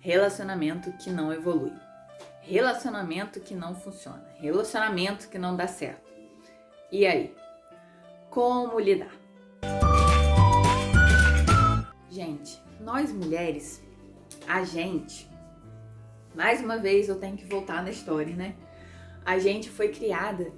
Relacionamento que não evolui. Relacionamento que não funciona. Relacionamento que não dá certo. E aí? Como lidar? Gente, nós mulheres, mais uma vez eu tenho que voltar na história, né? A gente foi criada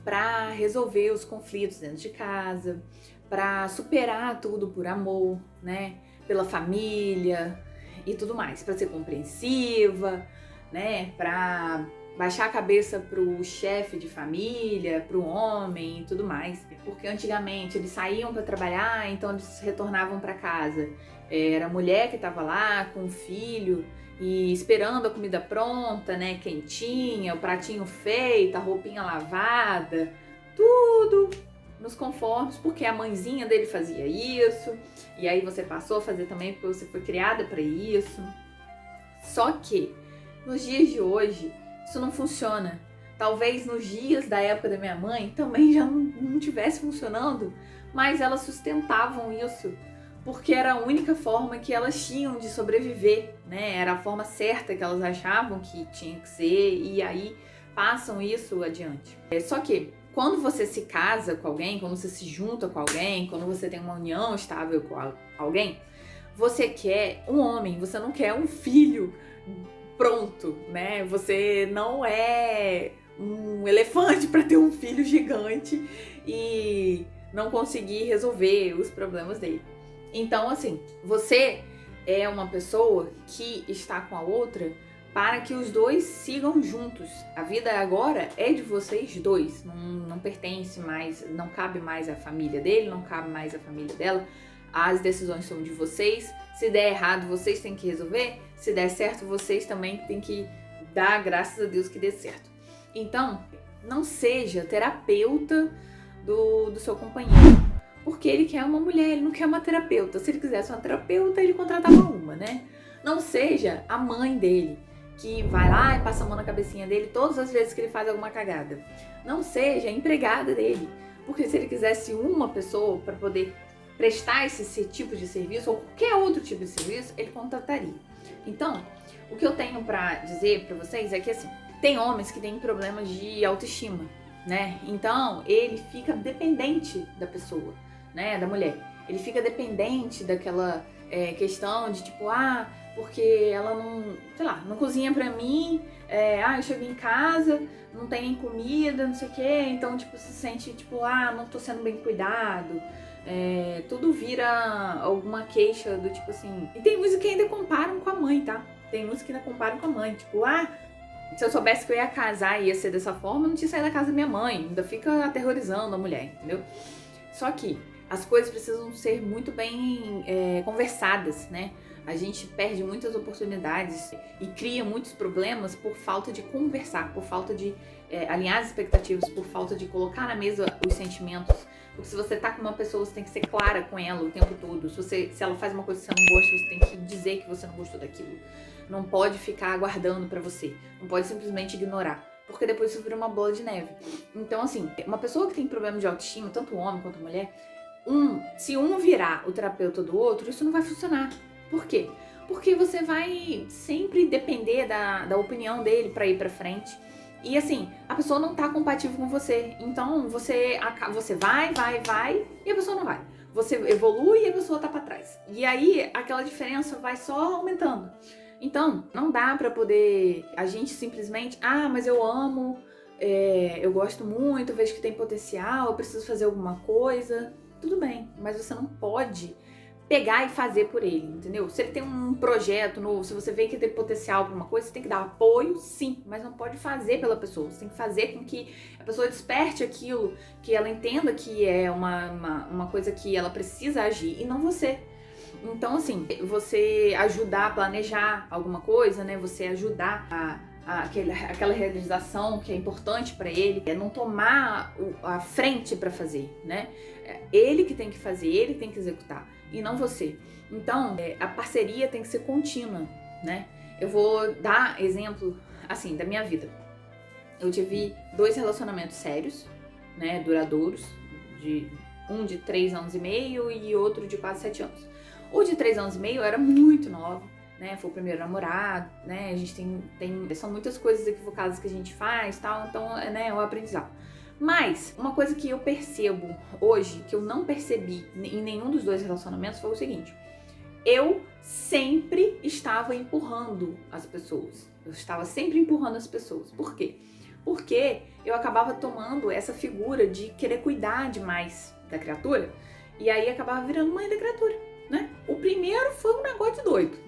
para resolver os conflitos dentro de casa, para superar tudo por amor, né? Pela família e tudo mais, para ser compreensiva, né? Para baixar a cabeça pro chefe de família, pro homem e tudo mais. Porque antigamente eles saíam para trabalhar, então eles retornavam para casa. Era a mulher que estava lá com o filho e esperando a comida pronta, né, quentinha, o pratinho feito, a roupinha lavada, tudo nos conformes, porque a mãezinha dele fazia isso, e aí você passou a fazer também porque você foi criada para isso. Só que nos dias de hoje isso não funciona. Talvez nos dias da época da minha mãe também já não tivesse funcionando, mas elas sustentavam isso porque era a única forma que elas tinham de sobreviver, né? Era a forma certa que elas achavam que tinha que ser, e aí passam isso adiante. Só que quando você se casa com alguém, quando você se junta com alguém, quando você tem uma união estável com alguém, você quer um homem, você não quer um filho pronto, né? Você não é um elefante para ter um filho gigante e não conseguir resolver os problemas dele. Então, assim, você é uma pessoa que está com a outra para que os dois sigam juntos. A vida agora é de vocês dois, não pertence mais, não cabe mais à família dele, não cabe mais à família dela. As decisões são de vocês. Se der errado, vocês têm que resolver. Se der certo, vocês também têm que dar graças a Deus que dê certo. Então, não seja terapeuta do seu companheiro, porque ele quer uma mulher, ele não quer uma terapeuta. Se ele quisesse uma terapeuta, ele contratava uma, né? Não seja a mãe dele, que vai lá e passa a mão na cabecinha dele todas as vezes que ele faz alguma cagada. Não seja a empregada dele, porque se ele quisesse uma pessoa para poder prestar esse tipo de serviço ou qualquer outro tipo de serviço, ele contrataria. Então, o que eu tenho para dizer para vocês é que, assim, tem homens que têm problemas de autoestima, né? Então, ele fica dependente da pessoa, né, da mulher. Ele fica dependente daquela questão de tipo, porque ela não, sei lá, não cozinha pra mim, eu chego em casa, não tem nem comida, não sei o quê, então, tipo, se sente, tipo, não tô sendo bem cuidado. Tudo vira alguma queixa do tipo assim. E tem música que ainda comparam com a mãe, tá? Tem música que ainda comparam com a mãe, tipo, se eu soubesse que eu ia casar e ia ser dessa forma, eu não tinha saído da casa da minha mãe. Ainda fica aterrorizando a mulher, entendeu? Só que as coisas precisam ser muito bem conversadas, né? A gente perde muitas oportunidades e cria muitos problemas por falta de conversar, por falta de alinhar as expectativas, por falta de colocar na mesa os sentimentos. Porque se você tá com uma pessoa, você tem que ser clara com ela o tempo todo. Se ela faz uma coisa que você não gosta, você tem que dizer que você não gostou daquilo. Não pode ficar aguardando pra você. Não pode simplesmente ignorar, porque depois isso vira uma bola de neve. Então, assim, uma pessoa que tem problema de autoestima, tanto homem quanto mulher, se um virar o terapeuta do outro, isso não vai funcionar. Por quê? Porque você vai sempre depender da opinião dele pra ir pra frente. E assim, a pessoa não tá compatível com você. Então você vai, e a pessoa não vai. Você evolui e a pessoa tá pra trás. E aí aquela diferença vai só aumentando. Então, não dá pra poder a gente simplesmente, mas eu amo, eu gosto muito, eu vejo que tem potencial, eu preciso fazer alguma coisa. Tudo bem, mas você não pode pegar e fazer por ele, entendeu? Se ele tem um projeto novo, se você vê que tem potencial para uma coisa, você tem que dar apoio, sim, mas não pode fazer pela pessoa. Você tem que fazer com que a pessoa desperte aquilo, que ela entenda que é uma coisa que ela precisa agir e não você. Então, assim, você ajudar a planejar alguma coisa, né? Você ajudar aquela realização que é importante para ele, não tomar a frente para fazer, né? Ele que tem que fazer, ele que tem que executar e não você. Então, a parceria tem que ser contínua, né? Eu vou dar exemplo, assim, da minha vida. Eu tive 2 relacionamentos sérios, né, duradouros, um de 3 anos e meio e outro de quase 7 anos. O de 3 anos e meio eu era muito nova, né? Foi o primeiro namorado, né? A gente são muitas coisas equivocadas que a gente faz, tal, então, né, é o aprendizado. Mas, uma coisa que eu percebo hoje, que eu não percebi em nenhum dos dois relacionamentos, foi o seguinte: eu sempre estava empurrando as pessoas. Eu estava sempre empurrando as pessoas. Por quê? Porque eu acabava tomando essa figura de querer cuidar demais da criatura, e aí acabava virando mãe da criatura, né? O primeiro foi um negócio de doido,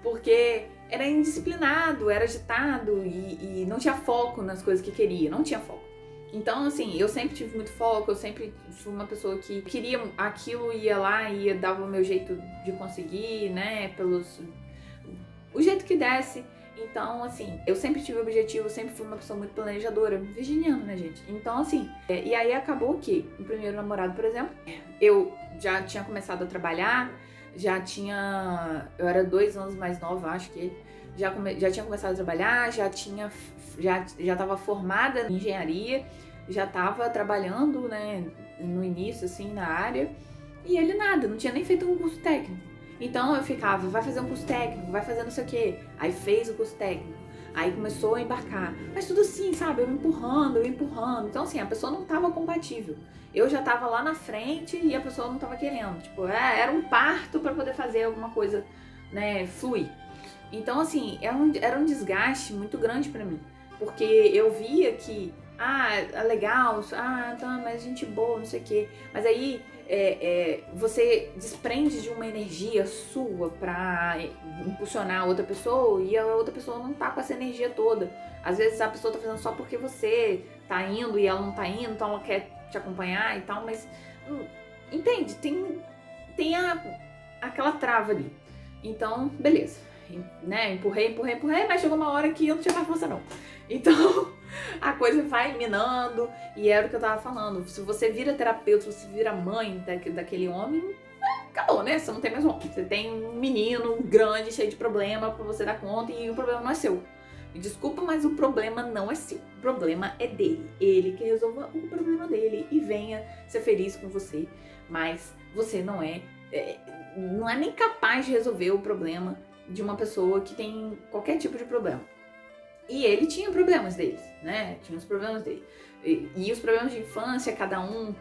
porque era indisciplinado, era agitado e não tinha foco nas coisas que queria, não tinha foco. Então, assim, eu sempre tive muito foco, eu sempre fui uma pessoa que queria aquilo, ia lá e dava o meu jeito de conseguir, né, o jeito que desse. Então, assim, eu sempre tive objetivo, sempre fui uma pessoa muito planejadora, virginiana, né, gente? Então, assim, e aí acabou que o primeiro namorado, por exemplo, eu já tinha começado a trabalhar, eu era 2 anos mais nova, acho que já tinha começado a trabalhar, já estava formada em engenharia, já estava trabalhando, né, no início, assim, na área, e ele nada, não tinha nem feito um curso técnico. Então eu ficava, vai fazer um curso técnico, vai fazer não sei o quê. Aí fez o curso técnico, aí começou a embarcar. Mas tudo assim, sabe, eu empurrando. Então assim, a pessoa não estava compatível. Eu já estava lá na frente e a pessoa não estava querendo. Tipo, era um parto para poder fazer alguma coisa, né, fluir. Então assim, era um desgaste muito grande para mim. Porque eu via que, é legal, tá, mas gente boa, não sei o quê. Mas aí você desprende de uma energia sua pra impulsionar a outra pessoa e a outra pessoa não tá com essa energia toda. Às vezes a pessoa tá fazendo só porque você tá indo e ela não tá indo, então ela quer te acompanhar e tal, mas entende? Tem aquela trava ali. Então, beleza. Né? Empurrei, mas chegou uma hora que eu não tinha mais força não. Então, a coisa vai minando, e era o que eu tava falando. Se você vira terapeuta, se você vira mãe daquele homem, acabou, né? Você não tem mais homem. Você tem um menino grande, cheio de problema pra você dar conta, e o problema não é seu. Me desculpa, mas o problema não é seu. O problema é dele. Ele que resolva o problema dele e venha ser feliz com você. Mas você não é nem capaz de resolver o problema de uma pessoa que tem qualquer tipo de problema. E ele tinha problemas deles, né? Tinha os problemas dele. E os problemas de infância, cada um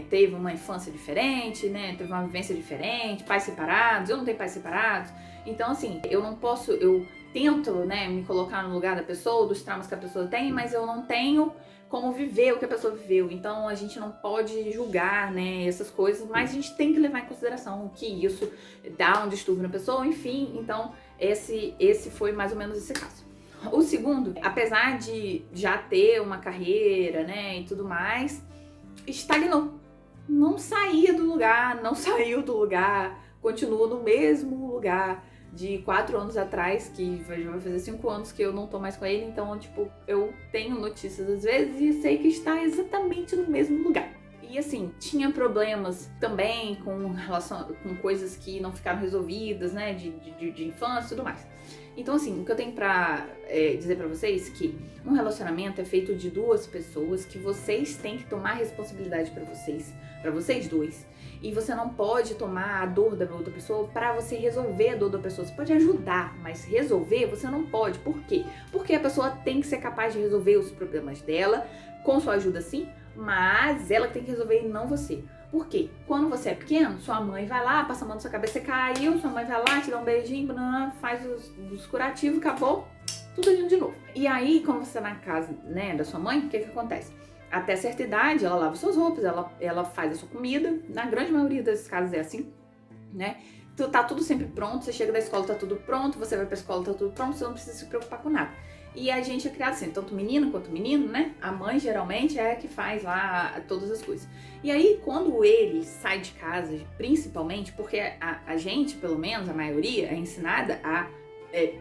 teve uma infância diferente, né? Teve uma vivência diferente, pais separados, eu não tenho pais separados. Então, assim, eu tento, né, me colocar no lugar da pessoa, dos traumas que a pessoa tem, mas eu não tenho como viver o que a pessoa viveu. Então, a gente não pode julgar, né, essas coisas, mas a gente tem que levar em consideração que isso dá um distúrbio na pessoa, enfim. Então, esse foi mais ou menos esse caso. O segundo, apesar de já ter uma carreira, né, e tudo mais, estagnou. Não saiu do lugar, continua no mesmo lugar de 4 anos atrás, que já vai fazer 5 anos que eu não tô mais com ele, então, tipo, eu tenho notícias às vezes e sei que está exatamente no mesmo lugar. E assim, tinha problemas também com coisas que não ficaram resolvidas, né, de infância e tudo mais. Então assim, o que eu tenho pra dizer pra vocês é que um relacionamento é feito de 2 pessoas, que vocês têm que tomar responsabilidade pra vocês dois. E você não pode tomar a dor da outra pessoa pra você resolver a dor da pessoa. Você pode ajudar, mas resolver você não pode. Por quê? Porque a pessoa tem que ser capaz de resolver os problemas dela, com sua ajuda sim, mas ela tem que resolver e não você. Por quê? Quando você é pequeno, sua mãe vai lá, passa a mão na sua cabeça, você caiu, sua mãe vai lá, te dá um beijinho, faz os curativos, acabou, tudo lindo de novo. E aí, quando você tá na casa, né, da sua mãe, o que acontece? Até certa idade, ela lava suas roupas, ela faz a sua comida, na grande maioria das casas é assim, né? Tá tudo sempre pronto, você chega da escola, tá tudo pronto, você vai pra escola, tá tudo pronto, você não precisa se preocupar com nada. E a gente é criado assim, tanto menino quanto menino, né? A mãe geralmente é a que faz lá todas as coisas. E aí, quando ele sai de casa, principalmente, porque a gente, pelo menos, a maioria, é ensinada a,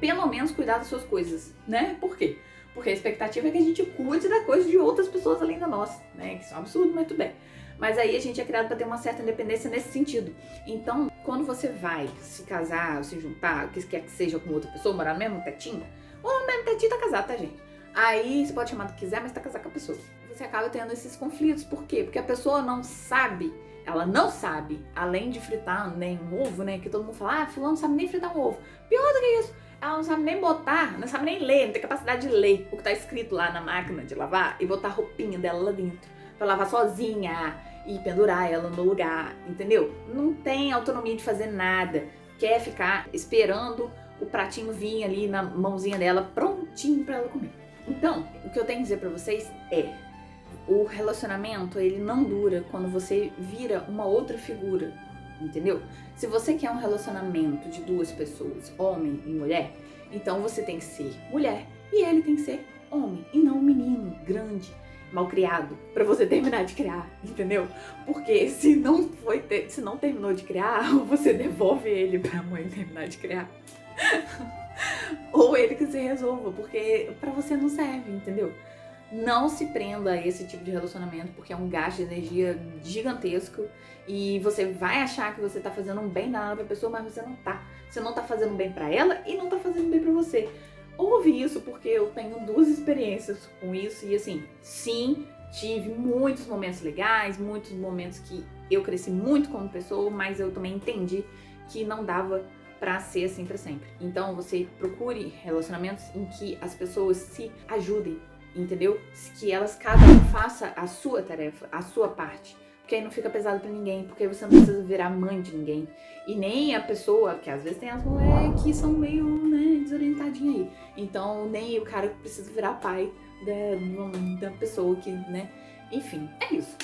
pelo menos, cuidar das suas coisas, né? Por quê? Porque a expectativa é que a gente cuide da coisa de outras pessoas além da nossa, né? Que isso é um absurdo, mas tudo bem. Mas aí a gente é criado para ter uma certa independência nesse sentido. Então, quando você vai se casar, se juntar, o que quer que seja com outra pessoa, morar no mesmo tetinho, ou no mesmo tetinho, tá casado, tá, gente? Aí você pode chamar do que quiser, mas tá casado com a pessoa. Você acaba tendo esses conflitos. Por quê? Porque a pessoa não sabe, ela não sabe, além de fritar nem um ovo, né? Que todo mundo fala, fulano não sabe nem fritar um ovo. Pior do que isso, ela não sabe nem botar, não sabe nem ler, não tem capacidade de ler o que tá escrito lá na máquina de lavar e botar a roupinha dela lá dentro pra lavar sozinha e pendurar ela no lugar, entendeu? Não tem autonomia de fazer nada, quer ficar esperando o pratinho vir ali na mãozinha dela prontinho pra ela comer. Então, o que eu tenho que dizer pra vocês é: o relacionamento, ele não dura quando você vira uma outra figura, entendeu? Se você quer um relacionamento de duas pessoas, homem e mulher, então você tem que ser mulher e ele tem que ser homem, e não um menino grande, malcriado, pra você terminar de criar, entendeu? Porque se não terminou de criar, você devolve ele pra mãe terminar de criar. Ou ele que se resolva, porque pra você não serve, entendeu? Não se prenda a esse tipo de relacionamento, porque é um gasto de energia gigantesco e você vai achar que você tá fazendo um bem danado pra pessoa, mas você não tá. Você não tá fazendo bem pra ela e não tá fazendo bem pra você. Ouve isso porque eu tenho 2 experiências com isso e assim, sim, tive muitos momentos legais, muitos momentos que eu cresci muito como pessoa, mas eu também entendi que não dava pra ser assim pra sempre. Então você procure relacionamentos em que as pessoas se ajudem, entendeu? Que elas, cada um faça a sua tarefa, a sua parte. Porque aí não fica pesado pra ninguém, porque você não precisa virar mãe de ninguém. E nem a pessoa, porque às vezes tem as mulheres que são meio, né, desorientadinhas aí. Então, nem o cara que precisa virar pai da pessoa que, né? Enfim, é isso.